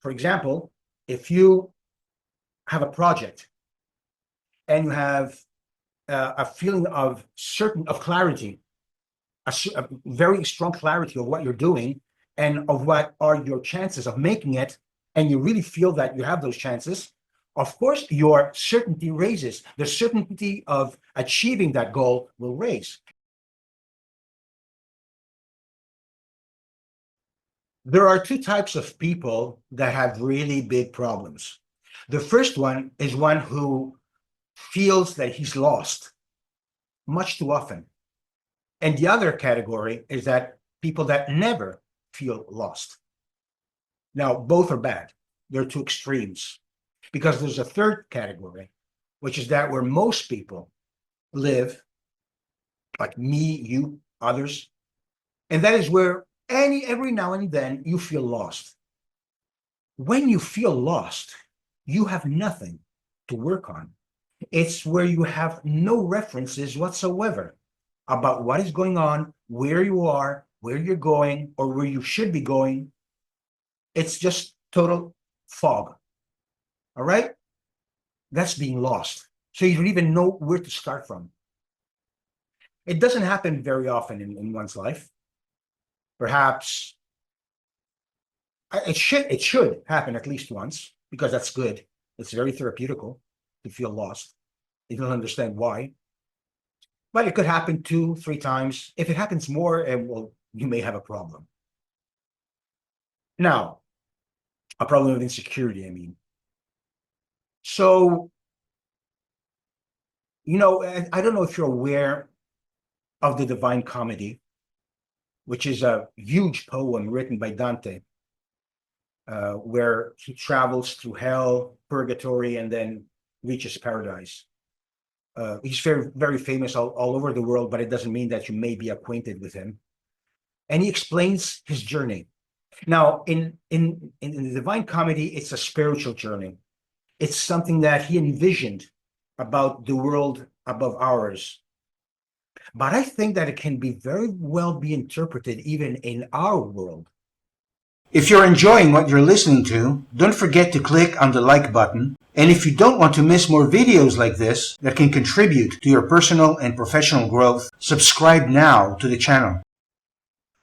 For example, if you have a project and you have a feeling of clarity, a very strong clarity of what you're doing and of what are your chances of making it, and you really feel that you have those chances, of course, your certainty raises. The certainty of achieving that goal will raise. There are two types of people that have really big problems. The first one is one who feels that he's lost much too often. And the other category is that people that never feel lost. Now, both are bad. They're two extremes. Because there's a third category, which is that where most people live, like me, you, others, and that is where every now and then you feel lost. When you feel lost, you have nothing to work on. It's where you have no references whatsoever about what is going on, where you are, where you're going, or where you should be going. It's just total fog. All right? That's being lost. So you don't even know where to start from. It doesn't happen very often in one's life. Perhaps it should happen at least once, because that's good. It's very therapeutical to feel lost. You don't understand why. But it could happen 2, 3 times. If it happens more, well, you may have a problem. Now, a problem of insecurity, I mean. So, I don't know if you're aware of the Divine Comedy, which is a huge poem written by Dante, where he travels through hell, purgatory, and then reaches paradise. He's very, very famous all over the world, but it doesn't mean that you may be acquainted with him. And he explains his journey. Now, in the Divine Comedy, it's a spiritual journey. It's something that he envisioned about the world above ours. But I think that it can be very well be interpreted even in our world. If you're enjoying what you're listening to, don't forget to click on the like button. And if you don't want to miss more videos like this that can contribute to your personal and professional growth, subscribe now to the channel.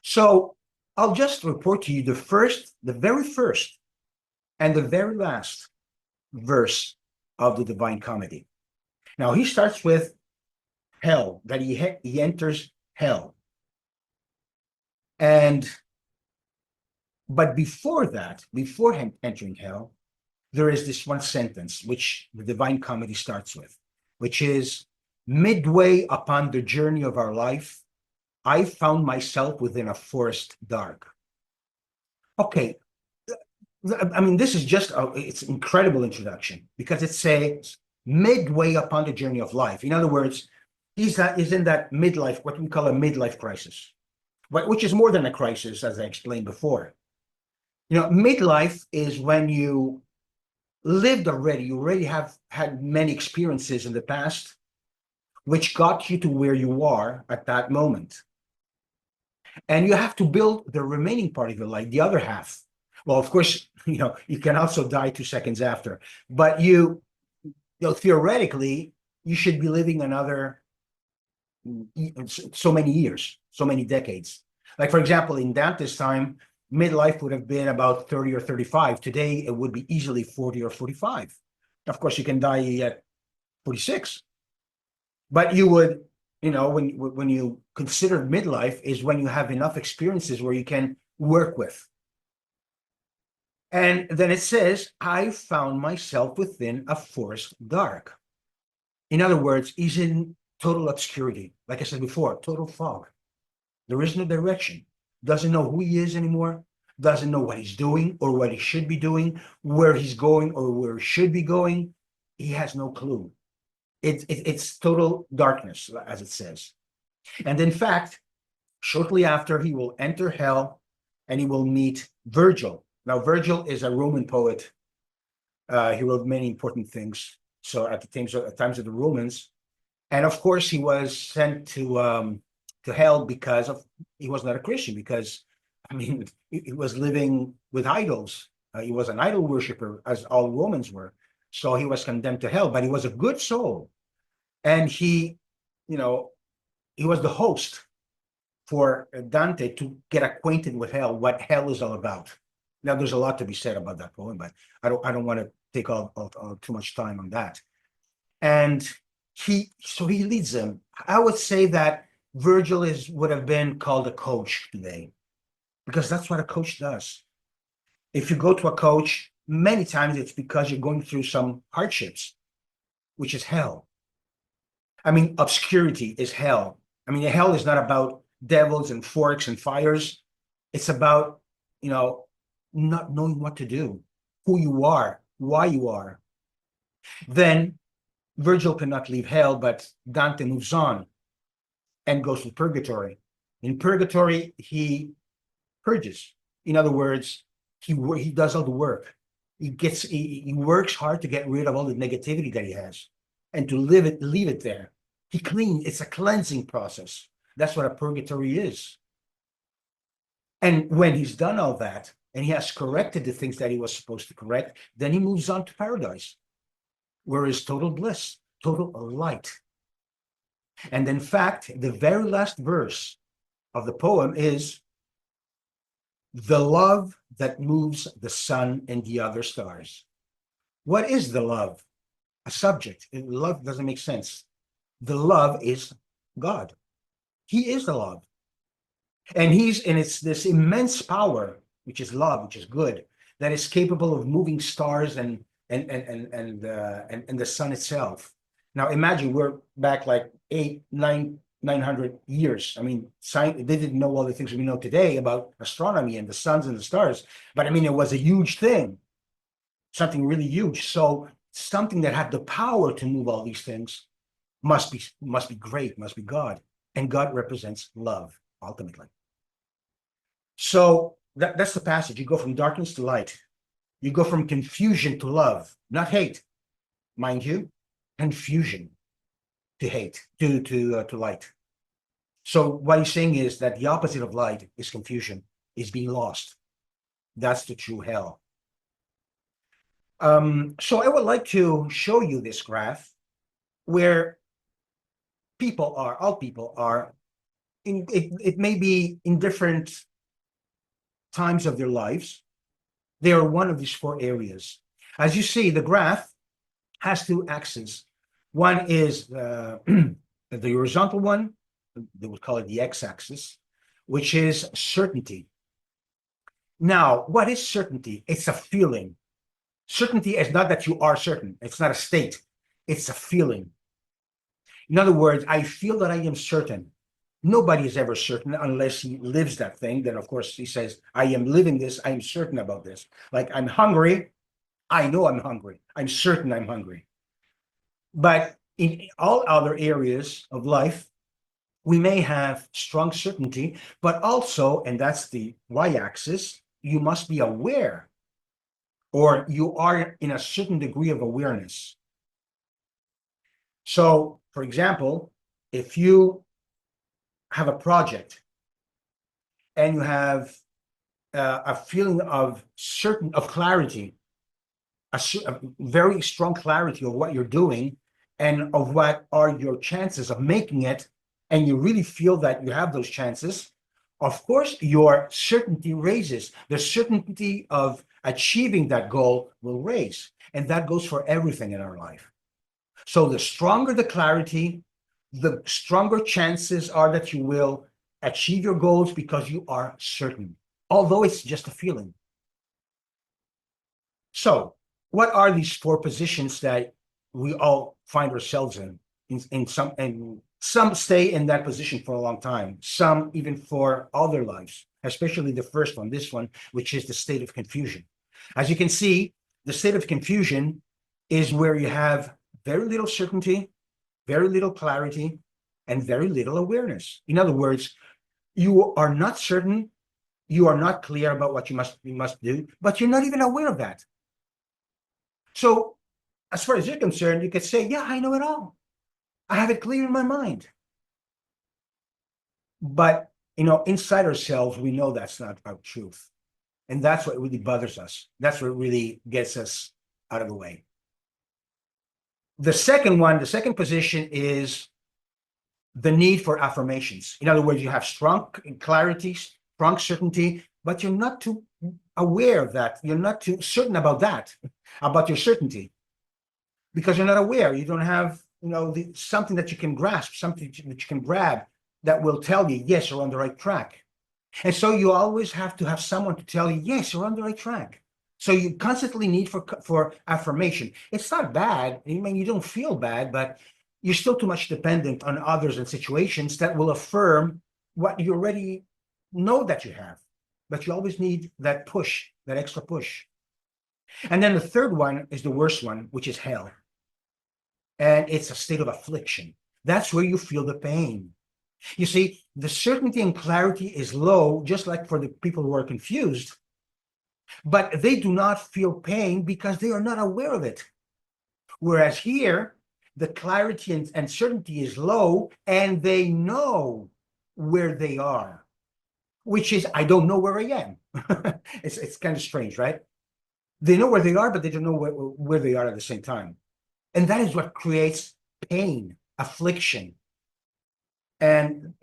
So I'll just report to you the very first, and the very last verse of the Divine Comedy. Now he starts with hell, that he enters hell. But before him entering hell, there is this one sentence which the Divine Comedy starts with, which is, midway upon the journey of our life, I found myself within a forest dark. Okay, I mean, this is just it's an incredible introduction, because it says midway upon the journey of life. In other words, he's in that midlife, what we call a midlife crisis, which is more than a crisis, as I explained before. Midlife is when you lived already, you already have had many experiences in the past, which got you to where you are at that moment. And you have to build the remaining part of your life, the other half. Well, of course, you can also die 2 seconds after, but theoretically, you should be living another so many years, so many decades. Like, for example, in Dante's time, midlife would have been about 30 or 35. Today, it would be easily 40 or 45. Of course, you can die at 46. But you would, when you consider midlife is when you have enough experiences where you can work with. And then it says, I found myself within a forest dark. In other words, he's in total obscurity. Like I said before, total fog. There is no direction. Doesn't know who he is anymore. Doesn't know what he's doing or what he should be doing, where he's going or where he should be going. He has no clue. It's total darkness, as it says. And in fact, shortly after, he will enter hell and he will meet Virgil. Now, Virgil is a Roman poet. He wrote many important things. So at the times of the Romans, and of course, he was sent to hell because he was not a Christian. Because he was living with idols. He was an idol worshiper, as all Romans were. So he was condemned to hell, but he was a good soul. And you know, he was the host for Dante to get acquainted with hell, what hell is all about. Now, there's a lot to be said about that poem, but I don't want to take all too much time on that. And so he leads them. I would say that Virgil would have been called a coach today, because that's what a coach does. If you go to a coach, many times it's because you're going through some hardships, which is hell. I mean, obscurity is hell. I mean, hell is not about devils and forks and fires. It's about, you know, not knowing what to do, who you are, why you are. Then Virgil cannot leave hell, but Dante moves on and goes to purgatory. In purgatory, he purges. In other words, he does all the work. He works hard to get rid of all the negativity that he has and to leave it there. It's a cleansing process. That's what a purgatory is. And when he's done all that and he has corrected the things that he was supposed to correct, then he moves on to paradise, where is total bliss, total light. And in fact, the very last verse of the poem is the love that moves the sun and the other stars. What is the love? A subject. Love doesn't make sense. The love is God. He is the love. And it's this immense power, which is love, which is good, that is capable of moving stars and the sun itself. Now imagine we're back like 900 years. I mean, they didn't know all the things we know today about astronomy and the suns and the stars, but I mean, it was a huge thing, something really huge. So something that had the power to move all these things must be great, must be God, and God represents love ultimately. So that's the passage. You go from darkness to light. You go from confusion to love, not hate, mind you, confusion to hate, to light. So what he's saying is that the opposite of light is confusion, is being lost. That's the true hell. So I would like to show you this graph where all people are it may be in different times of their lives. They are one of these four areas. As you see, the graph has two axes. One is the horizontal one, they would call it the x-axis, which is certainty. Now, what is certainty? It's a feeling. Certainty is not that you are certain. It's not a state. It's a feeling. In other words, I feel that I am certain. Nobody is ever certain unless he lives that thing. Then, of course, he says, I am living this. I am certain about this. Like, I'm hungry. I know I'm hungry. I'm certain I'm hungry. But in all other areas of life, we may have strong certainty, but also, and that's the y-axis, you must be aware, or you are in a certain degree of awareness. So, for example, if you have a project and you have a feeling of clarity, a very strong clarity of what you're doing and of what are your chances of making it, and you really feel that you have those chances, of course, your certainty raises. The certainty of achieving that goal will raise. And that goes for everything in our life. So the stronger the clarity, the stronger chances are that you will achieve your goals because you are certain, although it's just a feeling. So what are these four positions that we all find ourselves in some, and some stay in that position for a long time, some even for all their lives, especially the first one, this one, which is the state of confusion. As you can see, the state of confusion is where you have very little certainty, very little clarity, and very little awareness. In other words, you are not certain, you are not clear about what you must do, but you're not even aware of that. So as far as you're concerned, you could say, yeah, I know it all. I have it clear in my mind. But, inside ourselves, we know that's not our truth. And that's what really bothers us. That's what really gets us out of the way. The second position is the need for affirmations. In other words, you have strong clarity, strong certainty, but you're not too aware of that. You're not too certain about that, about your certainty, because you're not aware. You don't have, something that you can grasp, something that you can grab that will tell you, yes, you're on the right track. And so you always have to have someone to tell you, yes, you're on the right track. So you constantly need for affirmation. It's not bad. I mean, you don't feel bad, but you're still too much dependent on others and situations that will affirm what you already know that you have. But you always need that push, that extra push. And then the third one is the worst one, which is hell. And it's a state of affliction. That's where you feel the pain. You see, the certainty and clarity is low, just like for the people who are confused, but they do not feel pain because they are not aware of it. Whereas here, the clarity and certainty is low, and they know where they are, which is, I don't know where I am. It's kind of strange, right? They know where they are, but they don't know where they are at the same time. And that is what creates pain, affliction. And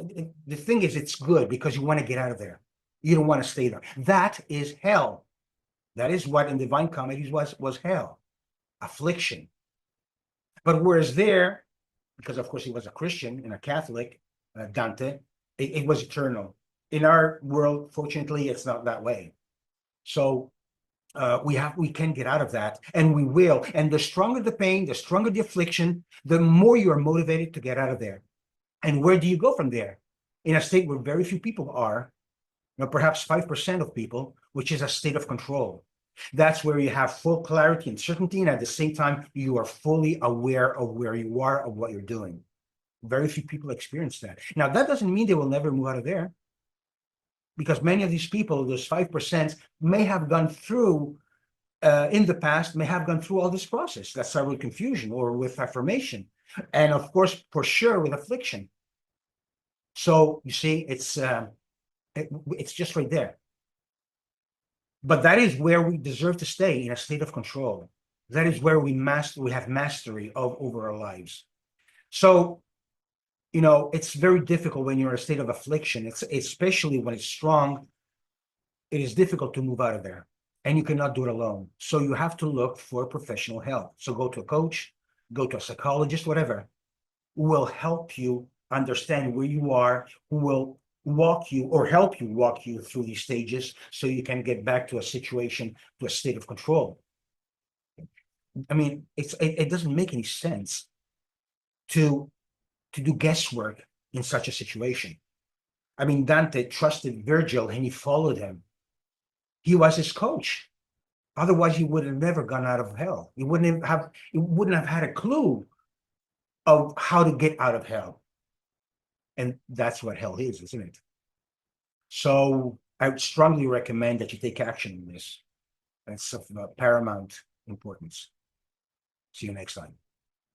the thing is, it's good because you want to get out of there. You don't want to stay there. That is hell. That is what in Divine Comedies was hell, affliction. But whereas there, because of course he was a Christian and a Catholic, Dante, it was eternal. In our world, fortunately, it's not that way. So we can get out of that, and we will. And the stronger the pain, the stronger the affliction, the more you are motivated to get out of there. And where do you go from there? In a state where very few people are, perhaps 5% of people, which is a state of control. That's where you have full clarity and certainty, and at the same time, you are fully aware of where you are, of what you're doing. Very few people experience that. Now, that doesn't mean they will never move out of there, because many of these people, those 5%, may have gone through, in the past, may have gone through all this process. That started with confusion or with affirmation, and of course, for sure, with affliction. So you see, it's just right there. But that is where we deserve to stay, in a state of control. That is where we have mastery over our lives. So, it's very difficult when you're in a state of affliction. It's especially when it's strong. It is difficult to move out of there, and you cannot do it alone. So you have to look for professional help. So go to a coach, go to a psychologist, whatever, who will help you understand where you are, who will walk you or help you walk you through these stages so you can get back to a situation, to a state of control. I mean, it doesn't make any sense to do guesswork in such a situation. I mean, Dante trusted Virgil and he followed him. He was his coach. Otherwise, he would have never gone out of hell. He wouldn't have had a clue of how to get out of hell. And that's what hell is, isn't it? So I would strongly recommend that you take action in this. That's of paramount importance. See you next time.